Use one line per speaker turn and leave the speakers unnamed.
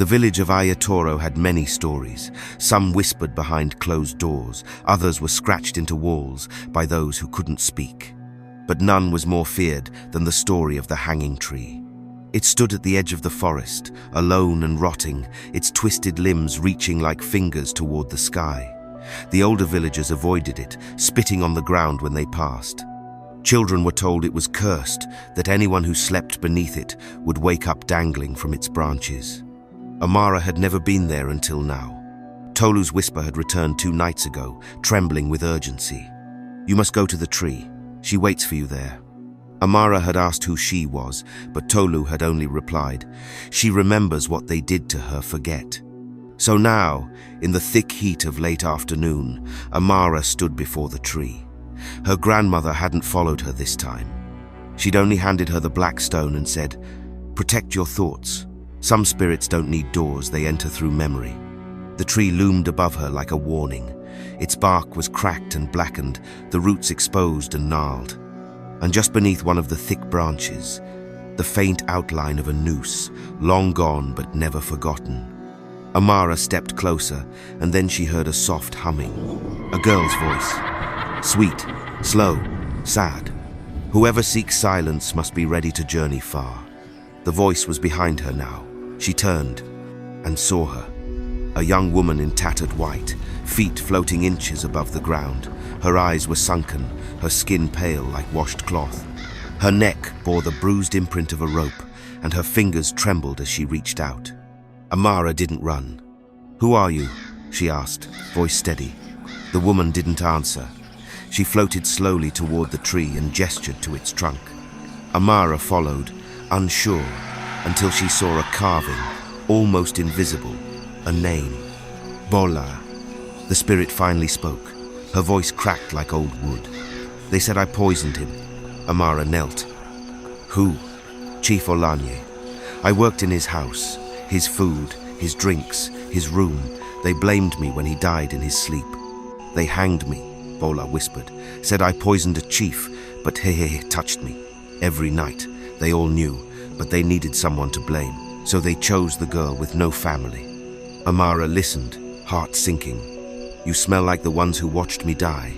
The village of Ayatoro had many stories. Some whispered behind closed doors, others were scratched into walls by those who couldn't speak. But none was more feared than the story of the hanging tree. It stood at the edge of the forest, alone and rotting, its twisted limbs reaching like fingers toward the sky. The older villagers avoided it, spitting on the ground when they passed. Children were told it was cursed, that anyone who slept beneath it would wake up dangling from its branches. Amara had never been there until now. Tolu's whisper had returned 2 nights ago, trembling with urgency. "You must go to the tree. She waits for you there." Amara had asked who she was, but Tolu had only replied, "She remembers what they did to her forget." So now, in the thick heat of late afternoon, Amara stood before the tree. Her grandmother hadn't followed her this time. She'd only handed her the black stone and said, "Protect your thoughts. Some spirits don't need doors, they enter through memory." The tree loomed above her like a warning. Its bark was cracked and blackened, the roots exposed and gnarled. And just beneath one of the thick branches, the faint outline of a noose, long gone but never forgotten. Amara stepped closer, and then she heard a soft humming. A girl's voice. Sweet, slow, sad. Whoever seeks silence must be ready to journey far. The voice was behind her now. She turned and saw her. A young woman in tattered white, feet floating inches above the ground. Her eyes were sunken, her skin pale like washed cloth. Her neck bore the bruised imprint of a rope, and her fingers trembled as she reached out. Amara didn't run. "Who are you?" she asked, voice steady. The woman didn't answer. She floated slowly toward the tree and gestured to its trunk. Amara followed, unsure, until she saw a carving, almost invisible, a name. Bola. The spirit finally spoke. Her voice cracked like old wood. "They said I poisoned him." Amara knelt. "Who?" "Chief Olanye. I worked in his house, his food, his drinks, his room. They blamed me when he died in his sleep." "They hanged me," Bola whispered. "Said I poisoned a chief, but he touched me. Every night. They all knew, but they needed someone to blame, so they chose the girl with no family." Amara listened, heart sinking. "You smell like the ones who watched me die."